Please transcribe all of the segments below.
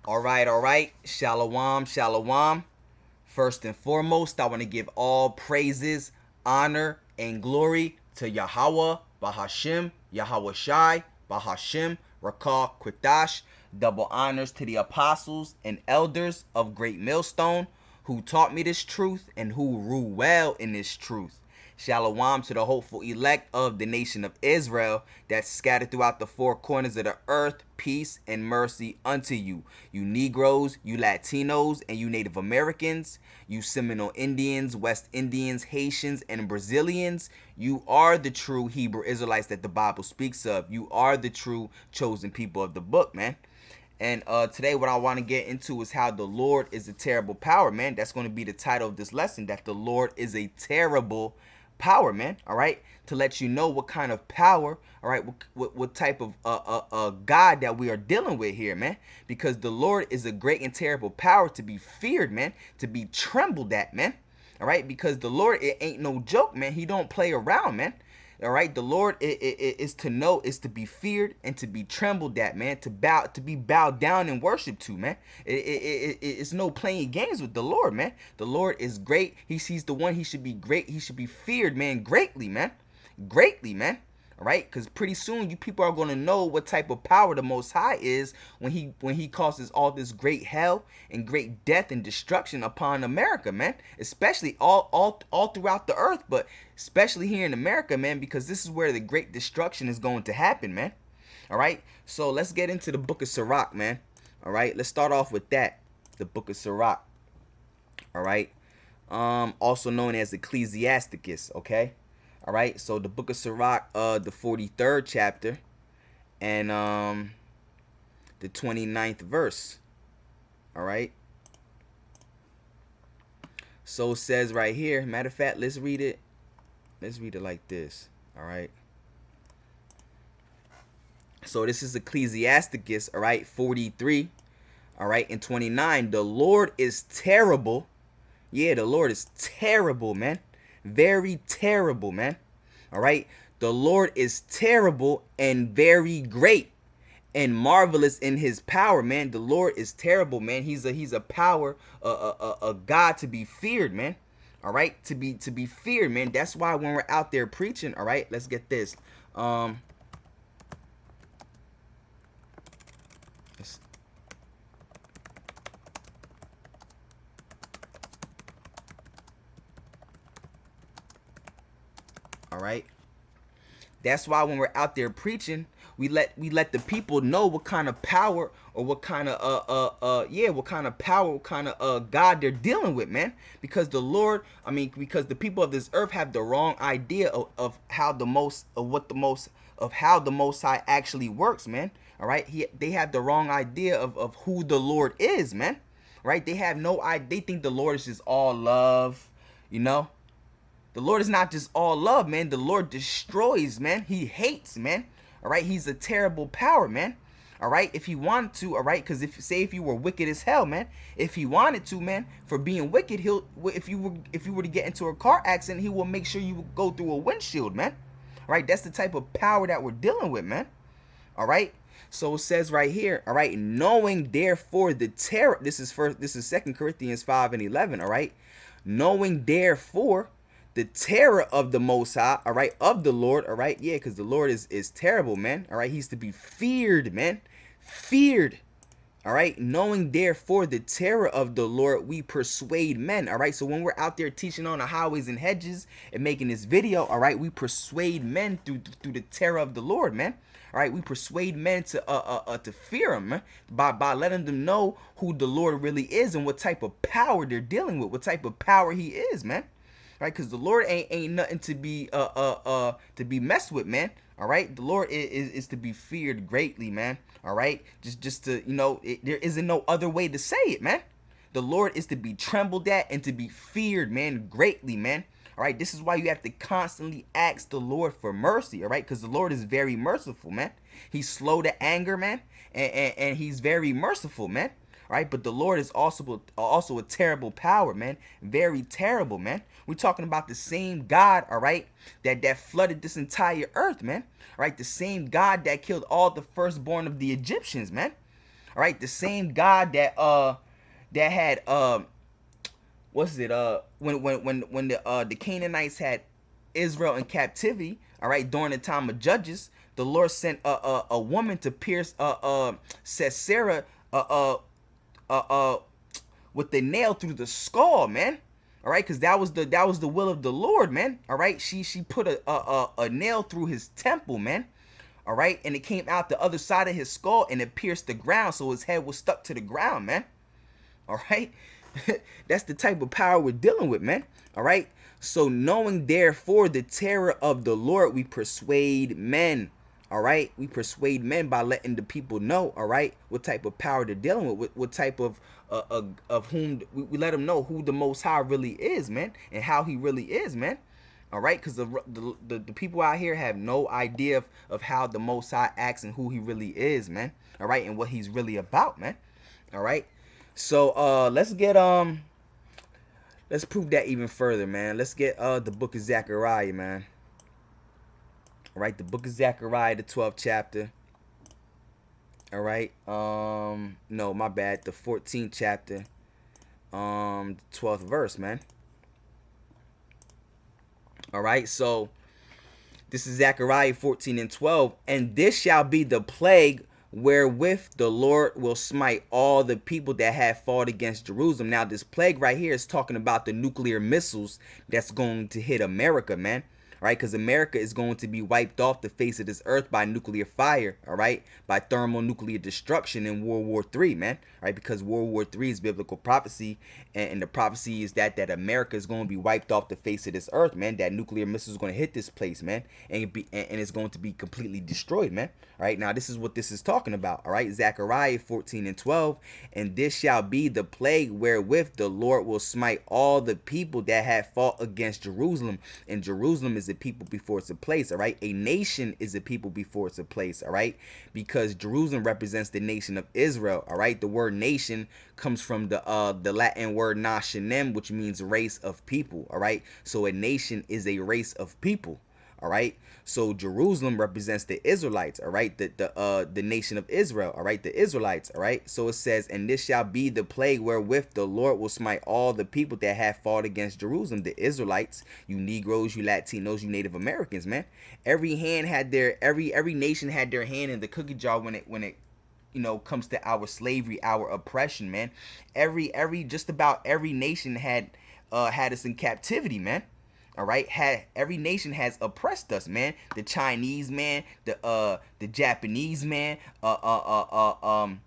All right. Shalom, shalom. First and foremost, I want to give all praises, honor, and glory to Yahweh, Bahashim, Yahweh Shai, Bahashim, Rakah, Kwitash. Double honors to the apostles and elders of Great Millstone who taught me this truth and who rule well in this truth. Shalom to the hopeful elect of the nation of Israel that's scattered throughout the four corners of the earth. Peace and mercy unto you. You Negroes, you Latinos, and you Native Americans, you Seminole Indians, West Indians, Haitians, and Brazilians. You are the true Hebrew Israelites that the Bible speaks of. You are the true chosen people of the book, man. And today what I want to get into is how the Lord is a terrible power, man. That's going to be the title of this lesson, that the Lord is a terrible power, man. All right, to let you know what kind of power, all right, what type of God that we are dealing with here, man. Because the Lord is a great and terrible power to be feared, man, to be trembled at, man. All right, because the Lord, it ain't no joke, man. He don't play around, man. All right, the Lord is to know, is to be feared and to be trembled at, man. To be bowed down and worshipped to, man. It's no playing games with the Lord, man. The Lord is great. He's the one. He should be great. He should be feared, man, greatly, man, greatly, man. All right, because pretty soon you people are going to know what type of power the Most High is when he causes all this great hell and great death and destruction upon America, man. Especially all throughout the earth, but especially here in America, man, because this is where the great destruction is going to happen, man. All right, so let's get into the Book of Sirach, man. All right, let's start off with that, the Book of Sirach. All right, also known as Ecclesiasticus. Okay. All right, so the Book of Sirach, the 43rd chapter, and the 29th verse. All right. So it says right here. Matter of fact, let's read it. Let's read it like this. All right. So this is Ecclesiasticus. All right, 43. All right, and 29. The Lord is terrible. Yeah, the Lord is terrible, man. Very terrible, man. All right. The Lord is terrible and very great and marvelous in his power, man. The Lord is terrible, man. He's a power, a God to be feared, man. All right, to be feared, man. That's why when we're out there preaching, all right, let's get this. All right. That's why when we're out there preaching, we let the people know what kind of power or what kind of what kind of power, what kind of God they're dealing with, man. Because the Lord, because the people of this earth have the wrong idea of how the most of how the Most High actually works, man. All right, they have the wrong idea of who the Lord is, man. Right? They have no idea. They think the Lord is just all love, you know. The Lord is not just all love, man. The Lord destroys, man. He hates, man. All right. He's a terrible power, man. All right. If he wanted to, all right. Because if you were wicked as hell, man. If he wanted to, man, for being wicked, if you were to get into a car accident, he will make sure you would go through a windshield, man. All right. That's the type of power that we're dealing with, man. All right. So it says right here, all right, knowing therefore the terror. This is 2 Corinthians 5:11. All right. Knowing therefore the terror of the Most High, all right, of the Lord, all right, yeah, because the Lord is terrible, man, all right, he's to be feared, man, feared, all right, knowing therefore the terror of the Lord, we persuade men, all right, so when we're out there teaching on the highways and hedges and making this video, all right, we persuade men through the terror of the Lord, man. All right, we persuade men to fear him, man, by letting them know who the Lord really is and what type of power they're dealing with, what type of power he is, man. Right, because the Lord ain't nothing to be messed with, man. All right, the Lord is to be feared greatly, man. All right, just to there isn't no other way to say it, man. The Lord is to be trembled at and to be feared, man, greatly, man. All right, this is why you have to constantly ask the Lord for mercy, all right? Because the Lord is very merciful, man. He's slow to anger, man, and he's very merciful, man. All right, but the Lord is also a terrible power, man. Very terrible, man. We're talking about the same God, all right, that flooded this entire earth, man. All right, the same God that killed all the firstborn of the Egyptians, man. All right, the same God that had what's it when the Canaanites had Israel in captivity, all right, during the time of Judges, the Lord sent a woman to pierce Sisera with the nail through the skull, man. All right, because that was the will of the Lord, man. All right, she put a nail through his temple, man. All right, and it came out the other side of his skull and it pierced the ground, so his head was stuck to the ground, man. All right, that's the type of power we're dealing with, man. All right, so knowing therefore the terror of the Lord, we persuade men. All right, we persuade men by letting the people know, all right, what type of power they're dealing with, what type of whom we let them know who the Most High really is, man, and how he really is, man. All right, because the people out here have no idea of how the Most High acts and who he really is, man. All right, and what he's really about, man. All right, so let's prove that even further, man. Let's get the book of Zechariah, man. All right, the book of Zechariah, the 12th chapter. All right, no, my bad, the 14th chapter, the 12th verse, man. All right, so this is Zechariah 14 and 12. And this shall be the plague wherewith the Lord will smite all the people that have fought against Jerusalem. Now, this plague right here is talking about the nuclear missiles that's going to hit America, man. Right, because America is going to be wiped off the face of this earth by nuclear fire, all right, by thermonuclear destruction in World War III, man, right, because World War III is biblical prophecy, and the prophecy is that America is going to be wiped off the face of this earth, man, that nuclear missiles is going to hit this place, man, and it's going to be completely destroyed, man. All right, now this is what this is talking about, all right, Zechariah 14 and 12, and this shall be the plague wherewith the Lord will smite all the people that have fought against Jerusalem, and Jerusalem is a people before it's a place, all right? A nation is a people before it's a place, all right? Because Jerusalem represents the nation of Israel, all right? The word nation comes from the Latin word nationem, which means race of people, all right? So a nation is a race of people. All right, so Jerusalem represents the Israelites, all right, the nation of Israel, all right, the Israelites, all right. So it says, and this shall be the plague wherewith the Lord will smite all the people that have fought against Jerusalem, the Israelites, you Negroes, you Latinos, you Native Americans, man. Every nation had their hand in the cookie jar when it comes to our slavery, our oppression, man. Just about every nation had us in captivity, man. All right, every nation has oppressed us, man. The Chinese, man, the Japanese, man, the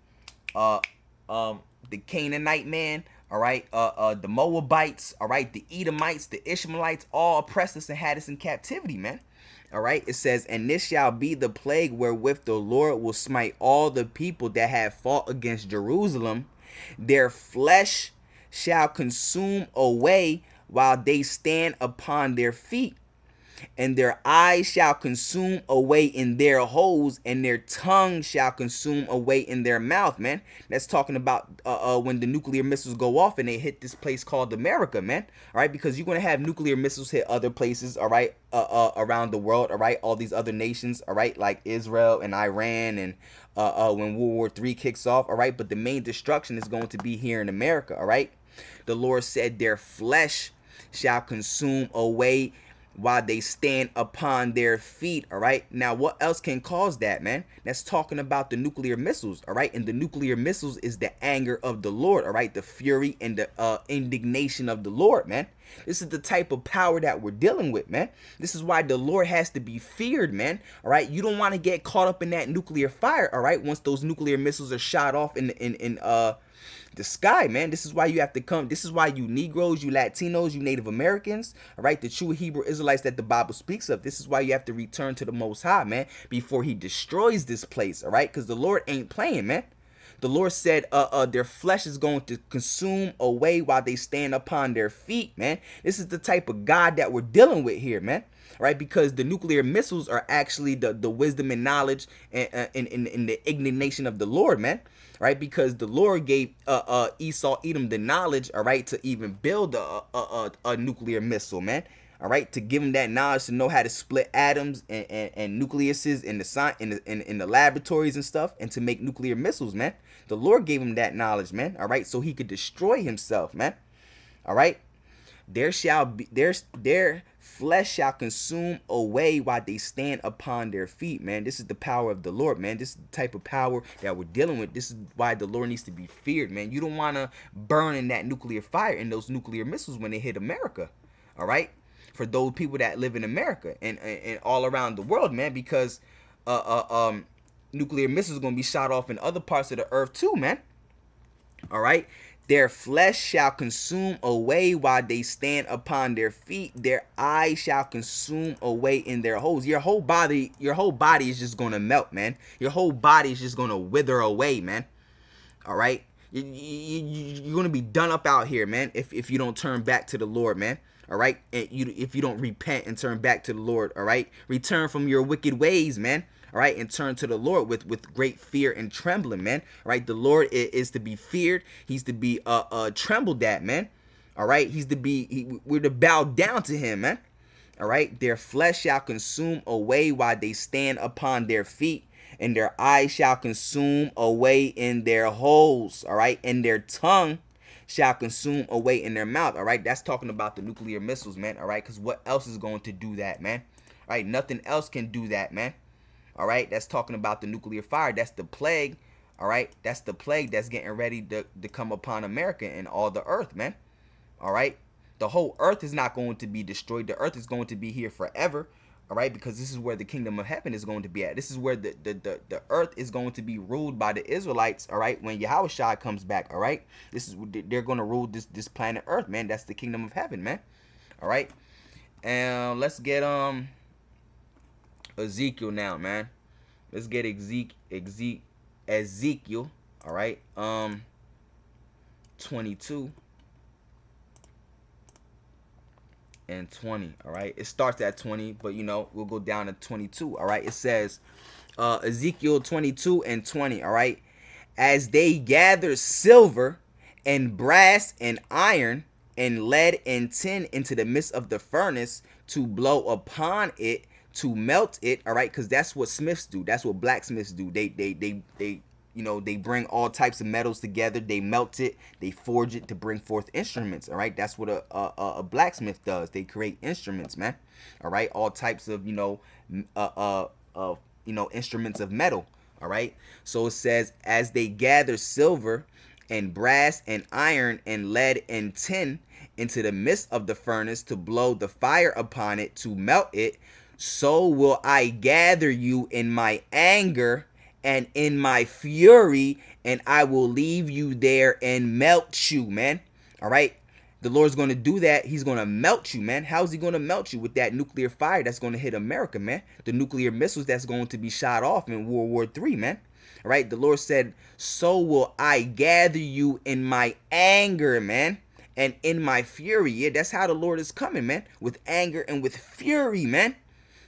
Canaanite, man. All right, the Moabites, all right, the Edomites, the Ishmaelites, all oppressed us and had us in captivity, man. All right, it says, and this shall be the plague wherewith the Lord will smite all the people that have fought against Jerusalem. Their flesh shall consume away while they stand upon their feet, and their eyes shall consume away in their holes, and their tongue shall consume away in their mouth, man. That's talking about when the nuclear missiles go off and they hit this place called America, man. All right, because you're going to have nuclear missiles hit other places, all right, around the world, all right, all these other nations, all right, like Israel and Iran, and when World War III kicks off, all right, but the main destruction is going to be here in America, all right. The Lord said their flesh shall consume away while they stand upon their feet, all right? Now, what else can cause that, man? That's talking about the nuclear missiles, all right? And the nuclear missiles is the anger of the Lord, all right? The fury and the indignation of the Lord, man. This is the type of power that we're dealing with, man. This is why the Lord has to be feared, man, all right? You don't want to get caught up in that nuclear fire, all right? Once those nuclear missiles are shot off in the sky, man. This is why you have to come. This is why you Negroes, you Latinos, you Native Americans, all right, the true Hebrew Israelites that the Bible speaks of. This is why you have to return to the Most High, man, before he destroys this place, all right? Because the Lord ain't playing, man. The Lord said their flesh is going to consume away while they stand upon their feet, man. This is the type of God that we're dealing with here, man. Right, because the nuclear missiles are actually the wisdom and knowledge and the indignation of the Lord, man. Right, because the Lord gave Esau, Edom the knowledge, all right, to even build a nuclear missile, man. All right, to give them that knowledge to know how to split atoms and nucleuses in the laboratories and stuff, and to make nuclear missiles, man. The Lord gave him that knowledge, man. All right, so he could destroy himself, man. All right, their flesh shall consume away while they stand upon their feet, man. This is the power of the Lord, man. This is the type of power that we're dealing with. This is why the Lord needs to be feared, man. You don't want to burn in that nuclear fire in those nuclear missiles when they hit America. All right, for those people that live in America and all around the world, man, because nuclear missiles are gonna be shot off in other parts of the earth too, man. All right. Their flesh shall consume away while they stand upon their feet. Their eyes shall consume away in their holes. Your whole body is just gonna melt, man. Your whole body is just gonna wither away, man. All right. You're gonna be done up out here, man. If you don't turn back to the Lord, man. All right. And if you don't repent and turn back to the Lord, all right. Return from your wicked ways, man. All right, and turn to the Lord with great fear and trembling, man. All right, the Lord is to be feared. He's to be trembled at, man. All right, we're to bow down to him, man. All right, their flesh shall consume away while they stand upon their feet, and their eyes shall consume away in their holes. All right, and their tongue shall consume away in their mouth. All right, that's talking about the nuclear missiles, man. All right, because what else is going to do that, man? All right, nothing else can do that, man. All right, that's talking about the nuclear fire. That's the plague. All right, that's the plague that's getting ready to come upon America and all the earth, man. All right, the whole earth is not going to be destroyed. The earth is going to be here forever. All right, because this is where the kingdom of heaven is going to be at. This is where the earth is going to be ruled by the Israelites. All right, when Yahushua comes back. All right, they're going to rule this planet Earth, man. That's the kingdom of heaven, man. All right, and let's get Ezekiel now, man. Let's get Ezekiel. All right. 22 and 20. All right. It starts at 20, but we'll go down to 22. All right. It says Ezekiel 22 and 20. All right. As they gather silver and brass and iron and lead and tin into the midst of the furnace to blow upon it, to melt it, all right, because that's what smiths do. That's what blacksmiths do. They bring all types of metals together. They melt it. They forge it to bring forth instruments. All right, that's what a blacksmith does. They create instruments, man. All right, all types of instruments of metal. All right, so it says as they gather silver and brass and iron and lead and tin into the midst of the furnace to blow the fire upon it to melt it, so will I gather you in my anger and in my fury, and I will leave you there and melt you, man. All right. The Lord's going to do that. He's going to melt you, man. How's he going to melt you? With that nuclear fire that's going to hit America, man. The nuclear missiles that's going to be shot off in World War III, man. All right. The Lord said, so will I gather you in my anger, man, and in my fury. Yeah, that's how the Lord is coming, man. With anger and with fury, man.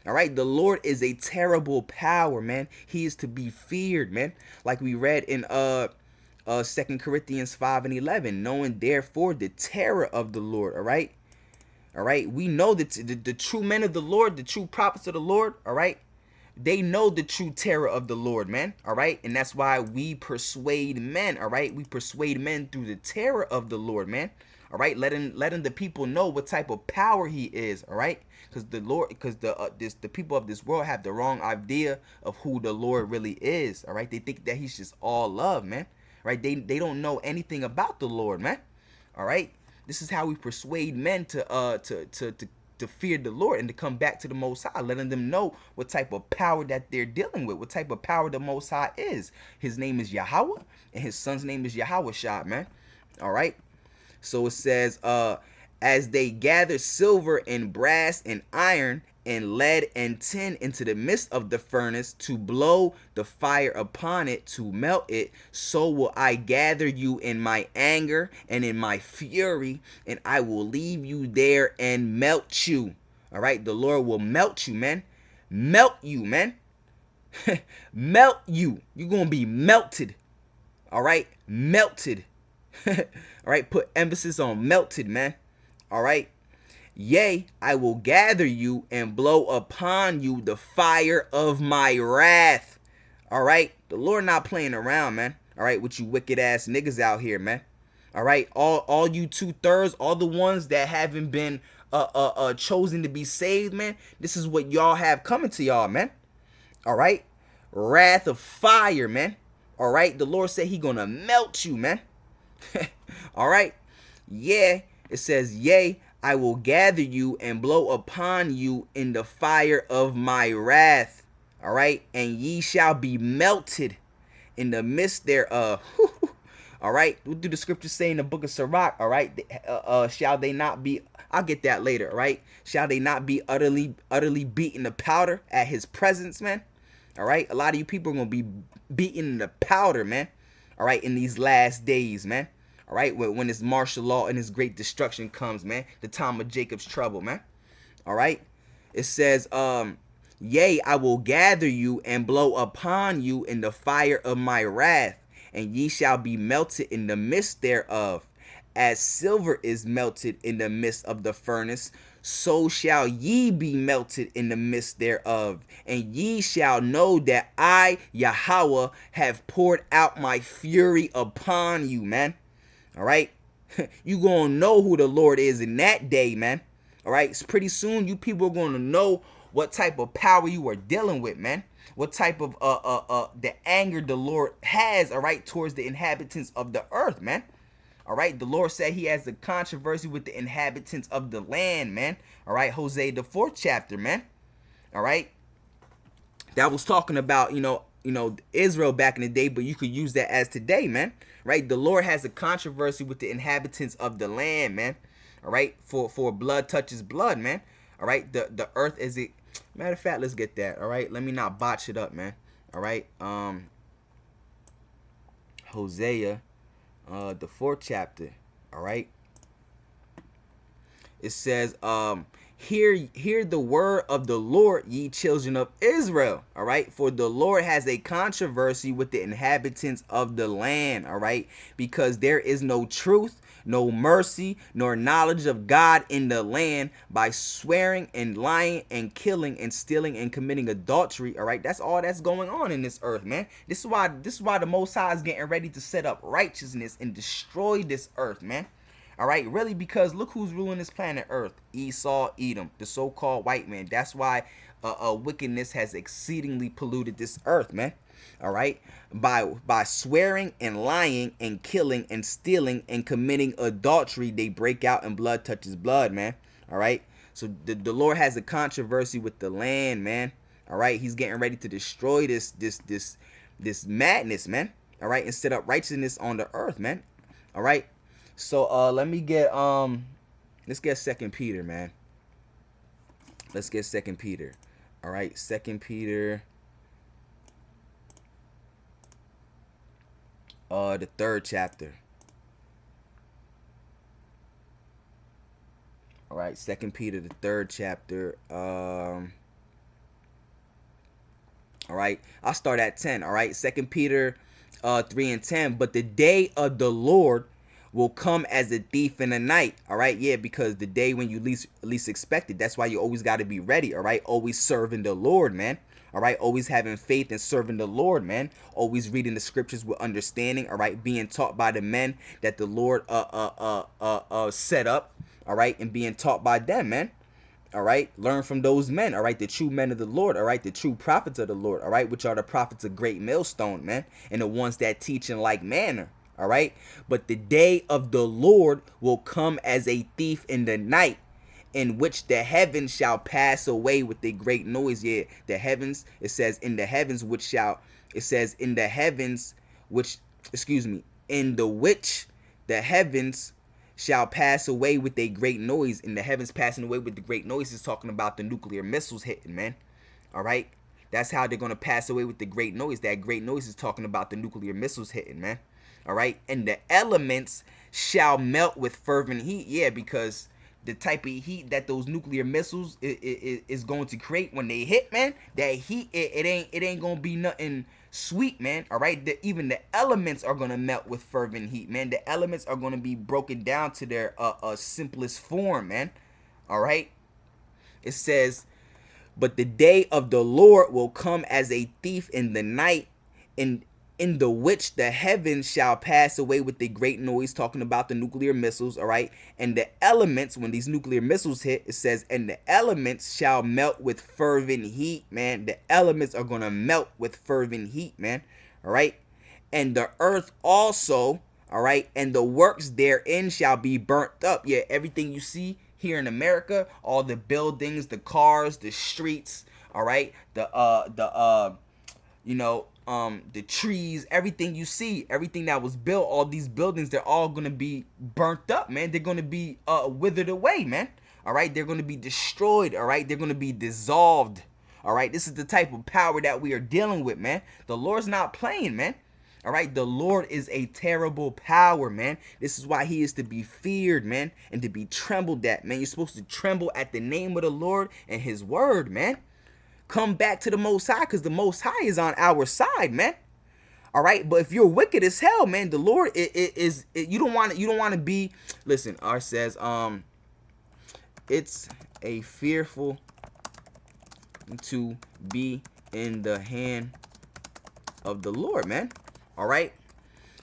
All right, the Lord is a terrible power, man. He is to be feared, man. Like we read in 2 Corinthians 5 and 11, knowing therefore the terror of the Lord. All right. All right. We know that the true men of the Lord, the true prophets of the Lord. All right. They know the true terror of the Lord, man. All right. And that's why we persuade men. All right. We persuade men through the terror of the Lord, man. All right. Letting the people know what type of power he is. All right. Because the people of this world have the wrong idea of who the Lord really is. All right. They think that he's just all love, man. Right. They don't know anything about the Lord, man. All right. This is how we persuade men to fear the Lord and to come back to the Most High, letting them know what type of power that they're dealing with, what type of power the Most High is. His name is Yahweh, and his son's name is Yahushua, man. All right. So it says, as they gather silver and brass and iron and lead and tin into the midst of the furnace to blow the fire upon it to melt it, so will I gather you in my anger and in my fury, and I will leave you there and melt you. All right, the Lord will melt you, man. Melt you, man. Melt you. You're going to be melted. All right, melted. All right, put emphasis on melted, man. All right. Yea, I will gather you and blow upon you the fire of my wrath. All right, the Lord not playing around, man. All right, with you wicked ass niggas out here, man. All right, all you 2/3, all the ones that haven't been chosen to be saved, man. This is what y'all have coming to y'all, man. All right, wrath of fire, man. All right, the Lord said He gonna melt you, man. All right, yeah. It says, yea, I will gather you and blow upon you in the fire of my wrath. All right, and ye shall be melted in the midst thereof. All right, what do the scriptures say in the book of Sirach? All right, shall they not be? I'll get that later. All right, shall they not be utterly beaten to powder at His presence, man? All right, a lot of you people are gonna be beaten in the powder, man. All right, in these last days, man. All right, when this martial law and this great destruction comes, man, the time of Jacob's trouble, man. All right, it says, yea, I will gather you and blow upon you in the fire of my wrath, and ye shall be melted in the midst thereof. As silver is melted in the midst of the furnace, so shall ye be melted in the midst thereof. And ye shall know that I, Yahweh, have poured out my fury upon you, man. All right, you gonna know who the Lord is in that day, man. All right, it's pretty soon you people are gonna know what type of power you are dealing with, man. What type of the anger the Lord has, all right, towards the inhabitants of the earth, man. All right, the Lord said He has a controversy with the inhabitants of the land, man. All right, Hosea the 4th chapter, man. All right, that was talking about Israel back in the day, but you could use that as today, man. Right, the Lord has a controversy with the inhabitants of the land, man. All right, for blood touches blood, man. All right, the earth is it. Matter of fact, let's get that. All right, let me not botch it up, man. All right, Hosea, the 4th chapter. All right, it says, hear the word of the Lord, ye children of Israel. All right, for the Lord has a controversy with the inhabitants of the land. All right, because there is no truth, no mercy, nor knowledge of God in the land, by swearing and lying and killing and stealing and committing adultery. All right, that's all that's going on in this earth, man. This is why the Most High is getting ready to set up righteousness and destroy this earth, man. All right, really, because look who's ruling this planet Earth: Esau, Edom, the so-called white man. That's why wickedness has exceedingly polluted this earth, man. All right, by swearing and lying and killing and stealing and committing adultery, they break out and blood touches blood, man. All right, so the Lord has a controversy with the land, man. All right, He's getting ready to destroy this madness, man. All right, and set up righteousness on the earth, man. All right. So let me get let's get 2 Peter, man. Let's get 2 Peter. All right, 2 Peter, the 3rd chapter. All right, 2 Peter, the 3rd chapter. All right, I'll start at 10. All right, 2 Peter 3 and 10. But the day of the Lord will come as a thief in the night. All right, yeah, because the day when you least expect it. That's why you always got to be ready. All right, always serving the Lord, man. All right, always having faith and serving the Lord, man. Always reading the scriptures with understanding. All right, being taught by the men that the Lord set up. All right, and being taught by them, man. All right, learn from those men. All right, the true men of the Lord. All right, the true prophets of the Lord. All right, which are the prophets of great millstone, man, and the ones that teach in like manner. All right, but the day of the Lord will come as a thief in the night, in which the heavens shall pass away with a great noise. Yeah, the heavens, it says in the heavens which shall, it says in the heavens which, excuse me, in the which the heavens shall pass away with a great noise. In the heavens passing away with the great noise is talking about the nuclear missiles hitting, man. All right, that's how they're going to pass away with the great noise. That great noise is talking about the nuclear missiles hitting, man. All right, and the elements shall melt with fervent heat. Yeah, because the type of heat that those nuclear missiles is going to create when they hit, man, that heat, it ain't gonna be nothing sweet, man. All right, even the elements are gonna melt with fervent heat, man. The elements are gonna be broken down to their simplest form, man. All right. It says, but the day of the Lord will come as a thief in the night, in the which the heavens shall pass away with a great noise, talking about the nuclear missiles, all right? And the elements, when these nuclear missiles hit, it says, and the elements shall melt with fervent heat, man. The elements are going to melt with fervent heat, man, all right? And the earth also, all right, and the works therein shall be burnt up. Yeah, everything you see here in America, all the buildings, the cars, the streets, all right, the trees, everything you see, everything that was built, all these buildings, they're all gonna be burnt up, man. They're gonna be withered away, man. All right, they're gonna be destroyed. All right, they're gonna be dissolved. All right, this is the type of power that we are dealing with, man. The Lord's not playing, man. All right, the Lord is a terrible power, man. This is why he is to be feared, man, and to be trembled at, man. You're supposed to tremble at the name of the Lord and his word, man. Come back to the Most High, because the Most High is on our side, man. All right, but if you're wicked as hell, man, the Lord you don't want to be. Listen, R says, it's a fearful to be in the hand of the Lord, man. All right.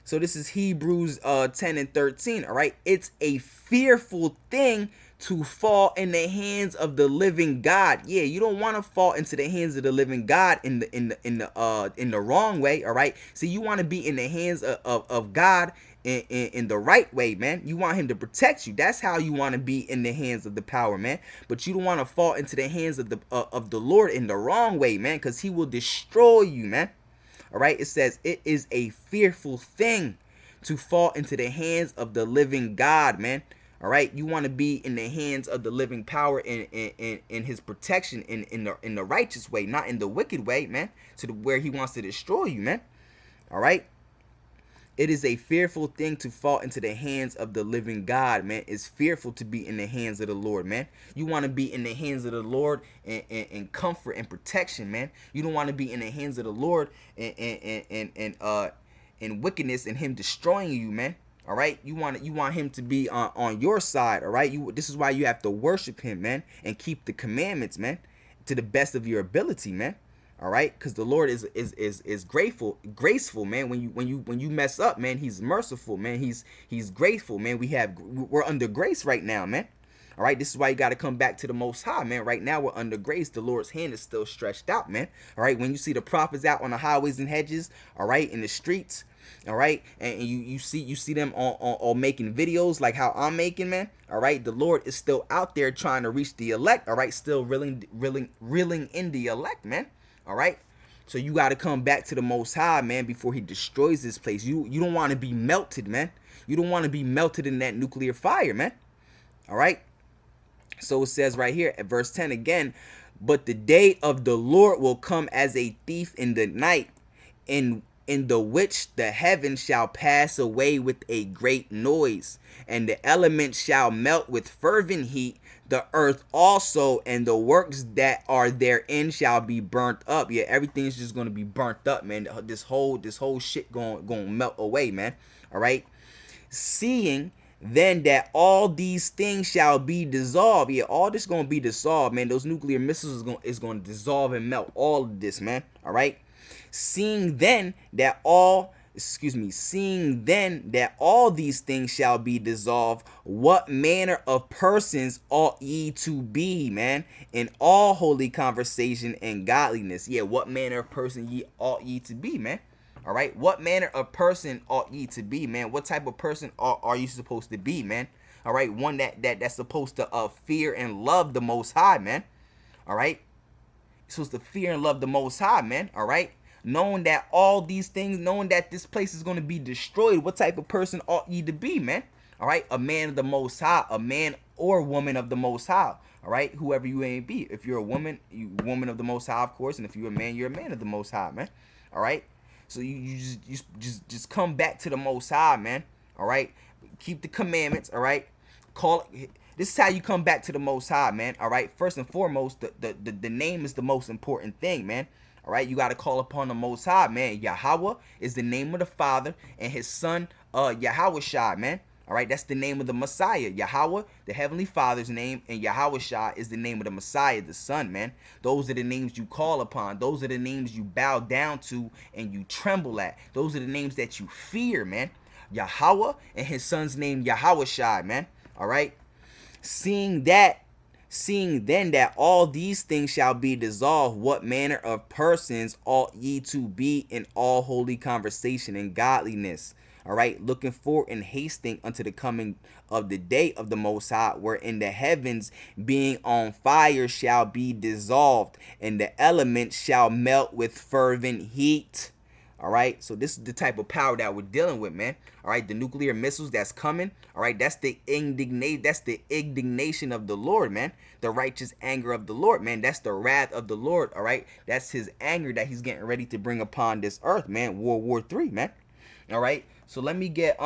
So this is Hebrews 10 and 13. All right. It's a fearful thing to fall in the hands of the living God. Yeah, you don't want to fall into the hands of the living God in the wrong way. All right. So you want to be in the hands of God in the right way, man. You want him to protect you. That's how you want to be in the hands of the power, man. But you don't want to fall into the hands of the Lord in the wrong way, man, because he will destroy you, man. All right, it says it is a fearful thing to fall into the hands of the living God, man. All right, you want to be in the hands of the living power in his protection in the righteous way, not in the wicked way, man, to where he wants to destroy you, man. All right. It is a fearful thing to fall into the hands of the living God, man. It's fearful to be in the hands of the Lord, man. You want to be in the hands of the Lord in comfort and protection, man. You don't want to be in the hands of the Lord in wickedness and him destroying you, man. All right, you want him to be on your side. All right, this is why you have to worship him, man, and keep the commandments, man, to the best of your ability, man. All right, because the Lord is graceful, man. When you mess up, man, he's merciful, man. He's grateful, man. We're under grace right now, man. All right, this is why you got to come back to the Most High, man. Right now we're under grace. The Lord's hand is still stretched out, man. All right, when you see the prophets out on the highways and hedges, all right, in the streets, all right, and you see them on making videos like how I'm making, man. All right, the Lord is still out there trying to reach the elect. All right, still reeling in the elect, man. All right, so you got to come back to the Most High, man, before he destroys this place. You don't want to be melted, man. You don't want to be melted in that nuclear fire, man. All right, so it says right here at verse 10 again, but the day of the Lord will come as a thief in the night, in the which the heavens shall pass away with a great noise, and the elements shall melt with fervent heat. The earth also and the works that are therein shall be burnt up. Yeah, everything's just gonna be burnt up, man. This whole shit gonna melt away, man. All right. Seeing then that all these things shall be dissolved. Yeah, all this gonna be dissolved, man. Those nuclear missiles is gonna dissolve and melt all of this, man. All right. Seeing then that all these things shall be dissolved, what manner of persons ought ye to be, man, in all holy conversation and godliness? Yeah, what manner of person ought ye to be, man? All right, what manner of person ought ye to be, man? What type of person are you supposed to be, man? All right, one that's supposed to fear and love the Most High, man. All right, you're supposed to fear and love the Most High, man. All right. Knowing that all these things, knowing that this place is going to be destroyed, what type of person ought ye to be, man? All right, a man of the Most High, a man or woman of the Most High. All right, whoever you may be. If you're a woman, you woman of the Most High, of course, and if you're a man of the Most High, man. All right, so you just come back to the Most High, man. All right, keep the commandments. All right, this is how you come back to the Most High, man. All right, first and foremost, the name is the most important thing, man. All right, you got to call upon the Most High, man. Yahweh is the name of the Father and his son, Yahushua, man. All right, that's the name of the Messiah. Yahweh, the Heavenly Father's name, and Yahweh Shah is the name of the Messiah, the Son, man. Those are the names you call upon. Those are the names you bow down to and you tremble at. Those are the names that you fear, man. Yahweh and his son's name, Yahweh Shah, man. All right. Seeing then that all these things shall be dissolved, what manner of persons ought ye to be in all holy conversation and godliness? All right, looking forward and hasting unto the coming of the day of the Most High, wherein the heavens being on fire shall be dissolved, and the elements shall melt with fervent heat. All right, so this is the type of power that we're dealing with, man. All right, the nuclear missiles that's coming. All right, that's the indignation of the Lord, man. The righteous anger of the Lord, man. That's the wrath of the Lord. All right, that's his anger that he's getting ready to bring upon this earth, man. World War III, man. All right, so let me get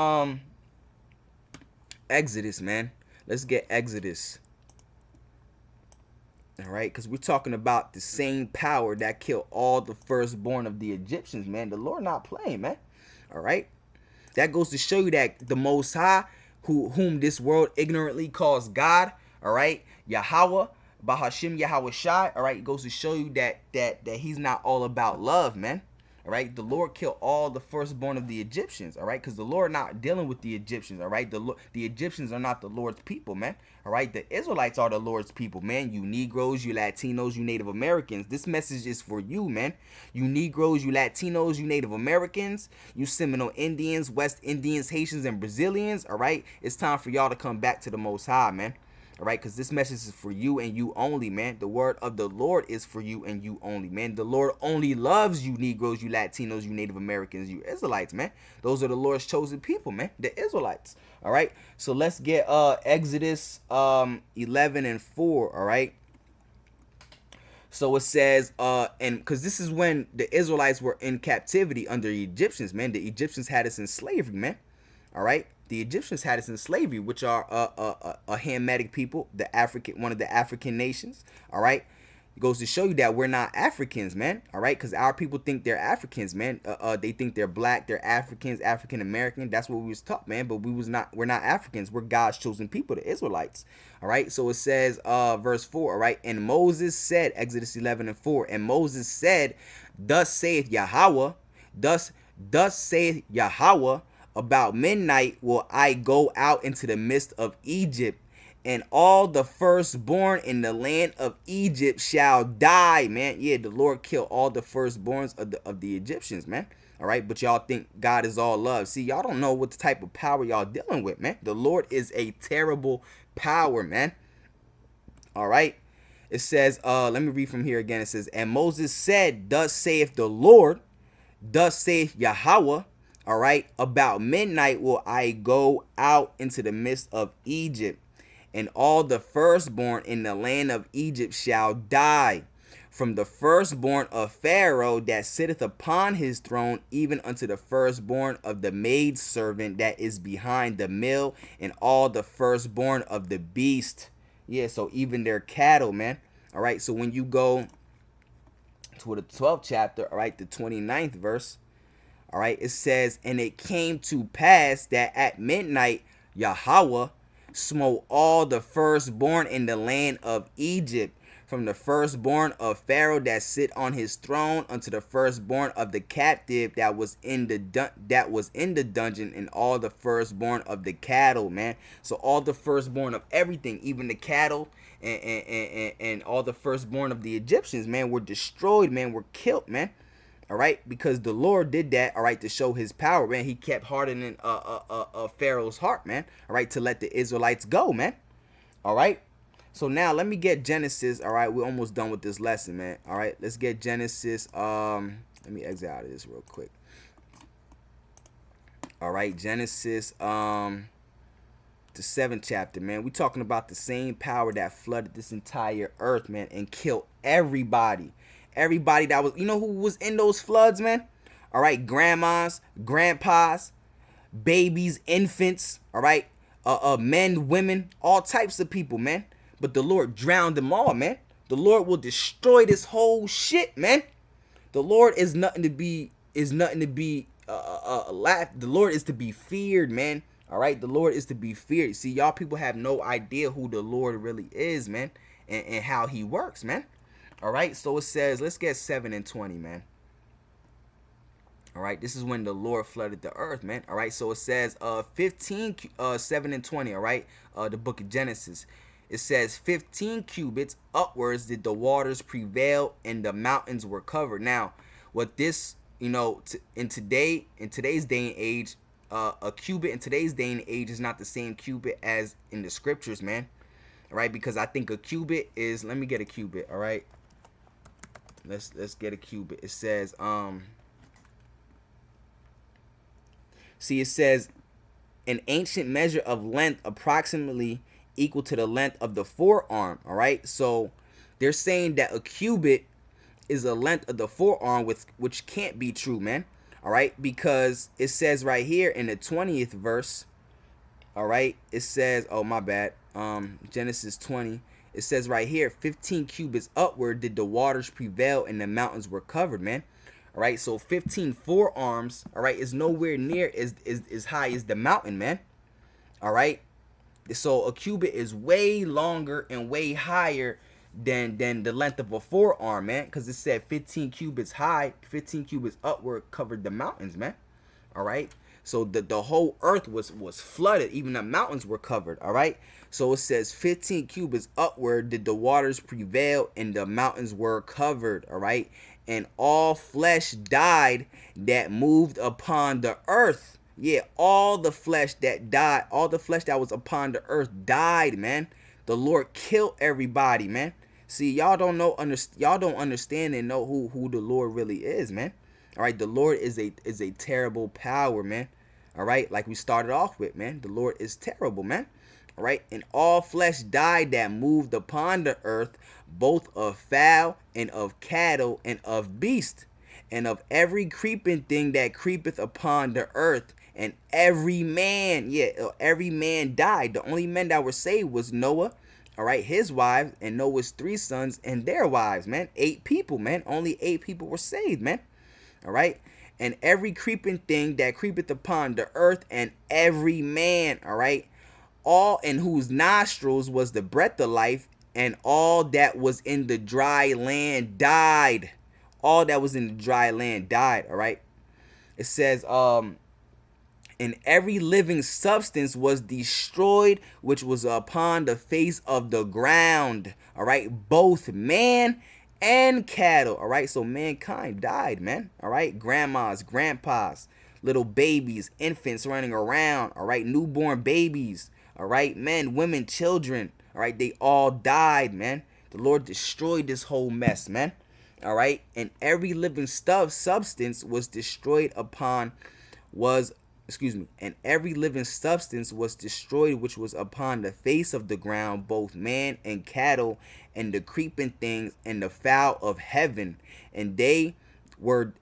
Exodus, man. Let's get Exodus. All right, because we're talking about the same power that killed all the firstborn of the Egyptians, man. The Lord not playing, man. All right, that goes to show you that the Most High, whom this world ignorantly calls God, all right, Yahweh, Bahashim Yahweh Shai, all right, it goes to show you that he's not all about love, man. All right, the Lord killed all the firstborn of the Egyptians. All right, because the Lord not dealing with the Egyptians. All right, the Egyptians are not the Lord's people, man. All right, the Israelites are the Lord's people, man. You Negroes, you Latinos, you Native Americans. This message is for you, man. You Negroes, you Latinos, you Native Americans, you Seminole Indians, West Indians, Haitians, and Brazilians. All right, it's time for y'all to come back to the Most High, man. All right, because this message is for you and you only, man. The word of the Lord is for you and you only, man. The Lord only loves you Negroes, you Latinos, you Native Americans, you Israelites, man. Those are the Lord's chosen people, man. The Israelites. All right, so let's get Exodus 11 and 4. All right. So it says, and because this is when the Israelites were in captivity under the Egyptians, man. The Egyptians had us in slavery, man. All right. The Egyptians had us in slavery, which are a Hamitic people, one of the African nations. All right, it goes to show you that we're not Africans, man. All right, because our people think they're Africans, man. They think they're black, they're Africans, African American. That's what we was taught, man. But we're not Africans. We're God's chosen people, the Israelites. All right, so it says, verse 4. All right, and Moses said, Exodus 11 and 4, and Moses said, thus saith Yahweh, thus saith Yahweh. About midnight will I go out into the midst of Egypt, and all the firstborn in the land of Egypt shall die, man. Yeah, the Lord killed all the firstborns of the Egyptians, man. All right, but y'all think God is all love. See, y'all don't know what the type of power y'all dealing with, man. The Lord is a terrible power, man. All right, it says, let me read from here again. It says, and Moses said, thus saith the Lord, thus saith Yahweh. All right, about midnight will I go out into the midst of Egypt, and all the firstborn in the land of Egypt shall die, from the firstborn of Pharaoh that sitteth upon his throne, even unto the firstborn of the maidservant that is behind the mill, and all the firstborn of the beast. Yeah, so even their cattle, man. All right, so when you go to the 12th chapter, all right, the 29th verse, all right, it says, and it came to pass that at midnight Yahweh smote all the firstborn in the land of Egypt, from the firstborn of Pharaoh that sit on his throne unto the firstborn of the captive that was in the dungeon, and all the firstborn of the cattle, man. So all the firstborn of everything, even the cattle and all the firstborn of the Egyptians, man, were destroyed, man, were killed, man. All right, because the Lord did that, all right, to show his power, man. He kept hardening Pharaoh's heart, man, all right, to let the Israelites go, man. All right, so now let me get Genesis. All right, we're almost done with this lesson, man. All right, let's get Genesis. Let me exit out of this real quick. All right, Genesis, the 7th chapter, man. We talking about the same power that flooded this entire earth, man, and killed everybody. Everybody that was, you know who was in those floods, man? All right, grandmas, grandpas, babies, infants, all right, men, women, all types of people, man. But the Lord drowned them all, man. The Lord will destroy this whole shit, man. The Lord is nothing to be laughed. The Lord is to be feared, man. All right, the Lord is to be feared. See, y'all people have no idea who the Lord really is, man, and how he works, man. All right, so it says, let's get 7 and 20, man. All right, this is when the Lord flooded the earth, man. All right, so it says 7 and 20, all right, the book of Genesis. It says 15 cubits upwards did the waters prevail and the mountains were covered. Now, what this, in today's day and age, a cubit in today's day and age is not the same cubit as in the scriptures, man. All right, because I think a cubit is, let me get a cubit, all right. Let's get a cubit. It says see, it says an ancient measure of length approximately equal to the length of the forearm. All right, so they're saying that a cubit is the length of the forearm, which can't be true, man. All right, because it says right here in the 20th verse, all right, it says, oh my bad, Genesis 20, it says right here, 15 cubits upward did the waters prevail and the mountains were covered, man. All right, so 15 forearms, all right, is nowhere near as high as the mountain, man. All right, so a cubit is way longer and way higher than the length of a forearm, man, because it said 15 cubits high, 15 cubits upward covered the mountains, man. All right, so the whole earth was flooded, even the mountains were covered. All right, so it says 15 cubits upward did the waters prevail and the mountains were covered. All right, and all flesh died that moved upon the earth. Yeah, all the flesh that died, all the flesh that was upon the earth died, man. The Lord killed everybody, man. See, y'all don't understand and know who the Lord really is, man. All right, the Lord is a terrible power, man. All right, like we started off with, man. The Lord is terrible, man. All right, and all flesh died that moved upon the earth, both of fowl and of cattle and of beast, and of every creeping thing that creepeth upon the earth. And every man died. The only men that were saved was Noah, all right, his wives, and Noah's 3 sons and their wives, man. 8 people, man. Only 8 people were saved, man. All right, and every creeping thing that creepeth upon the earth, and every man, all right, all in whose nostrils was the breath of life, and all that was in the dry land died. All that was in the dry land died. All right, it says and every living substance was destroyed which was upon the face of the ground. All right, both man and cattle. All right, so mankind died, man. All right, grandmas, grandpas, little babies, infants running around. All right, newborn babies. All right, men, women, children. All right, they all died, man. The Lord destroyed this whole mess, man. All right, and every living substance was destroyed and every living substance was destroyed which was upon the face of the ground, both man and cattle, and the creeping things, and the fowl of heaven, and they were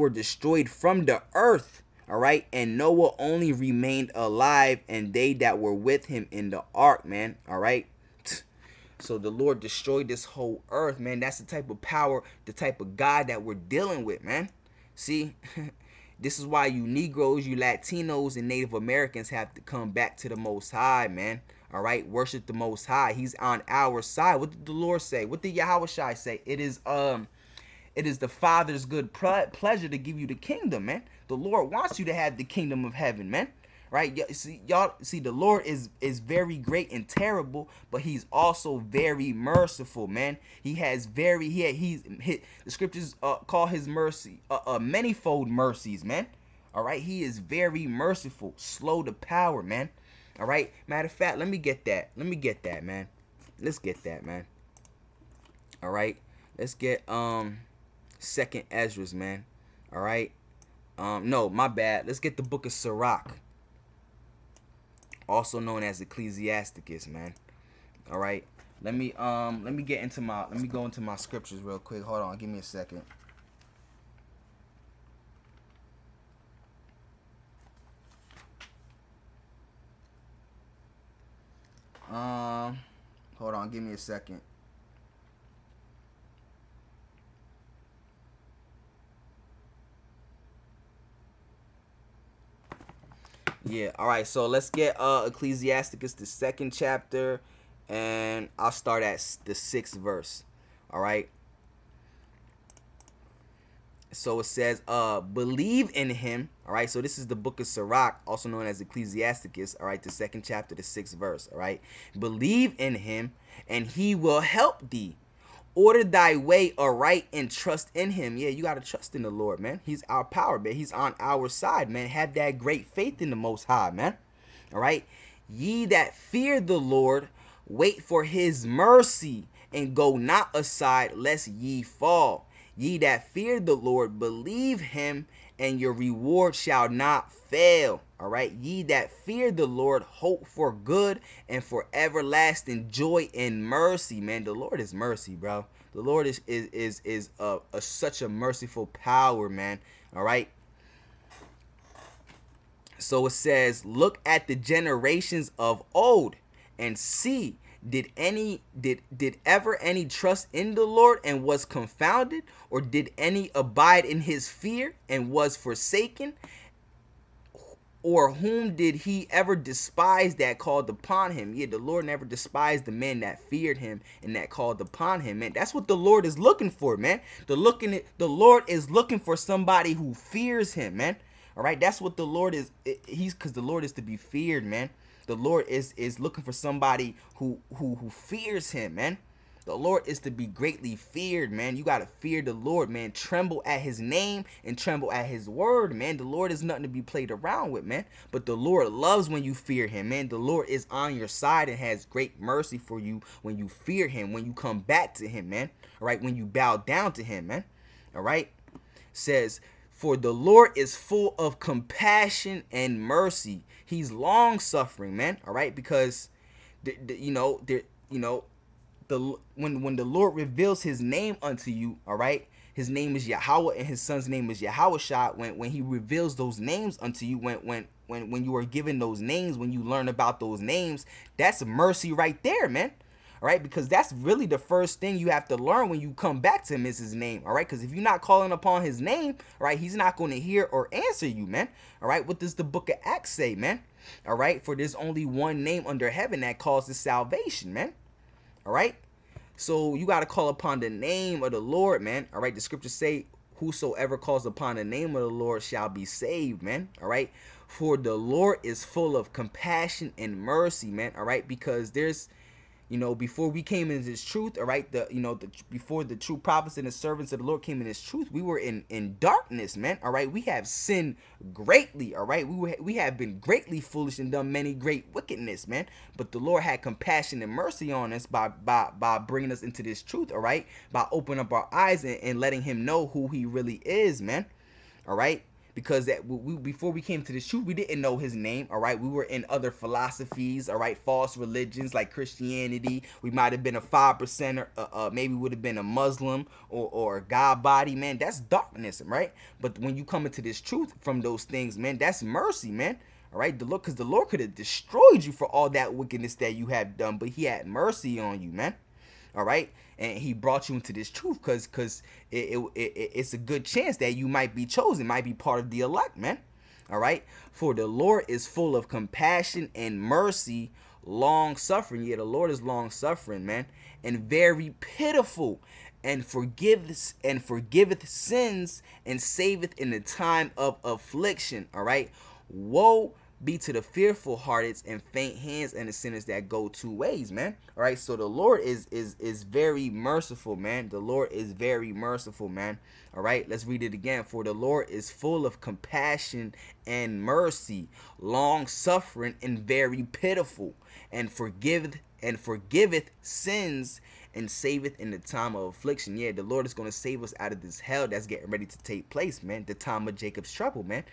destroyed from the earth. All right, and Noah only remained alive, and they that were with him in the ark, man. All right. So the Lord destroyed this whole earth, man. That's the type of power, the type of God that we're dealing with, man. See, this is why you Negroes, you Latinos, and Native Americans have to come back to the Most High, man. All right, worship the Most High. He's on our side. What did the Lord say? What did Yahushua say? It is the Father's good pleasure to give you the kingdom, man. The Lord wants you to have the kingdom of heaven, man. Right? Y'all see, the Lord is very great and terrible, but he's also very merciful, man. The scriptures call his mercy manifold mercies, man. All right, he is very merciful, slow to power, man. All right, matter of fact, let me get that, man. Let's get that, man. All right, let's get 2nd Esdras, man. All right, no, my bad. Let's get the book of Sirach, also known as Ecclesiasticus, man. All right, let me go into my scriptures real quick. Hold on, give me a second. Hold on, give me a second. Yeah. All right. So let's get Ecclesiasticus, the second chapter, and I'll start at the 6th verse. All right. So it says, believe in him. All right. So this is the book of Sirach, also known as Ecclesiasticus. All right. The second chapter, the 6th verse. All right. Believe in him, and he will help thee. Order thy way aright and trust in him. Yeah, you got to trust in the Lord, man. He's our power, man. He's on our side, man. Have that great faith in the Most High, man. All right. Ye that fear the Lord, wait for his mercy, and go not aside lest ye fall. Ye that fear the Lord, believe him, and your reward shall not fail. All right. Ye that fear the Lord, hope for good and for everlasting joy and mercy. Man, the Lord is mercy, bro. The Lord is such a merciful power, man. All right. So it says, look at the generations of old and see, did ever any trust in the Lord and was confounded, or did any abide in his fear and was forsaken? Or whom did he ever despise that called upon him? Yeah, the Lord never despised the men that feared him and that called upon him, man. That's what the Lord is looking for, man. The Lord is looking for somebody who fears him, man. All right, that's what the Lord is. Because the Lord is to be feared, man. The Lord is looking for somebody who fears him, man. The Lord is to be greatly feared, man. You got to fear the Lord, man. Tremble at his name and tremble at his word, man. The Lord is nothing to be played around with, man. But the Lord loves when you fear him, man. The Lord is on your side and has great mercy for you when you fear him, when you come back to him, man. All right, when you bow down to him, man. All right. Says, for the Lord is full of compassion and mercy. He's long suffering, man. All right, because when the Lord reveals his name unto you, all right, his name is Yahweh and his son's name is Yahushua. When he reveals those names unto you, when you are given those names, when you learn about those names, that's mercy right there, man. All right, because that's really the first thing you have to learn when you come back to him is his name. All right, because if you're not calling upon his name, all right, he's not going to hear or answer you, man. All right, what does the book of Acts say, man? All right, for there's only one name under heaven that causes salvation, man. All right, so you got to call upon the name of the Lord, man. All right, the scriptures say, whosoever calls upon the name of the Lord shall be saved, man. All right, for the Lord is full of compassion and mercy, man. All right, because there's, before we came into this truth, all right, before the true prophets and the servants of the Lord came in this truth, we were in darkness, man. All right, we have sinned greatly. All right, we have been greatly foolish and done many great wickedness, man. But the Lord had compassion and mercy on us by bringing us into this truth. All right, by opening up our eyes and letting him know who he really is, man. All right. Because before we came to this truth, we didn't know his name, all right? We were in other philosophies, all right? False religions like Christianity. We might have been a 5%, maybe would have been a Muslim or a God body, man. That's darkness, right? But when you come into this truth from those things, man, that's mercy, man. All right, because the Lord could have destroyed you for all that wickedness that you have done, but he had mercy on you, man. All right, and he brought you into this truth because it's a good chance that you might be chosen, might be part of the elect, man. All right, for the Lord is full of compassion and mercy, long suffering. Yeah, the Lord is long suffering, man, and very pitiful, and forgiveth sins and saveth in the time of affliction. All right, woe be to the fearful hearted and faint hands and the sinners that go two ways, man. All right, so the Lord is very merciful, man. The Lord is very merciful, man. All right, let's read it again. For the Lord is full of compassion and mercy, long suffering and very pitiful, and forgiveth sins and saveth in the time of affliction. Yeah, the Lord is going to save us out of this hell that's getting ready to take place, man. The time of Jacob's trouble, man.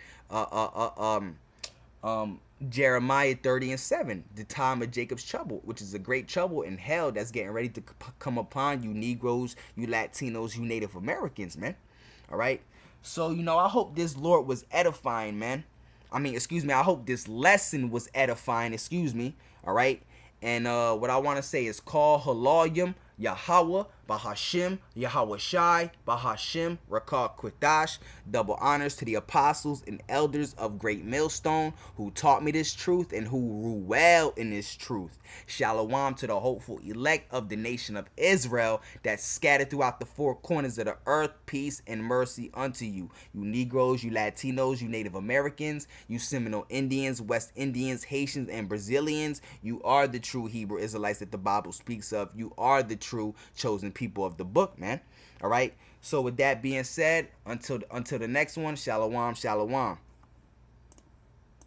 Jeremiah 30:7, the time of Jacob's trouble, which is a great trouble in hell that's getting ready to come upon you Negroes, you Latinos, you Native Americans, man. All right, so I hope this Lord was edifying, man. I hope this lesson was edifying, all right. And what I want to say is, call Halalyim Yahweh Bahashim Yahawashai, Bahashim Rakah Kwitash. Double honors to the apostles and elders of Great Millstone who taught me this truth and who rule well in this truth. Shalom to the hopeful elect of the nation of Israel that's scattered throughout the four corners of the earth. Peace and mercy unto you. You Negroes, you Latinos, you Native Americans, you Seminole Indians, West Indians, Haitians, and Brazilians. You are the true Hebrew Israelites that the Bible speaks of. You are the true chosen people of the book, man. All right. So with that being said, until the next one, shalom, shalom.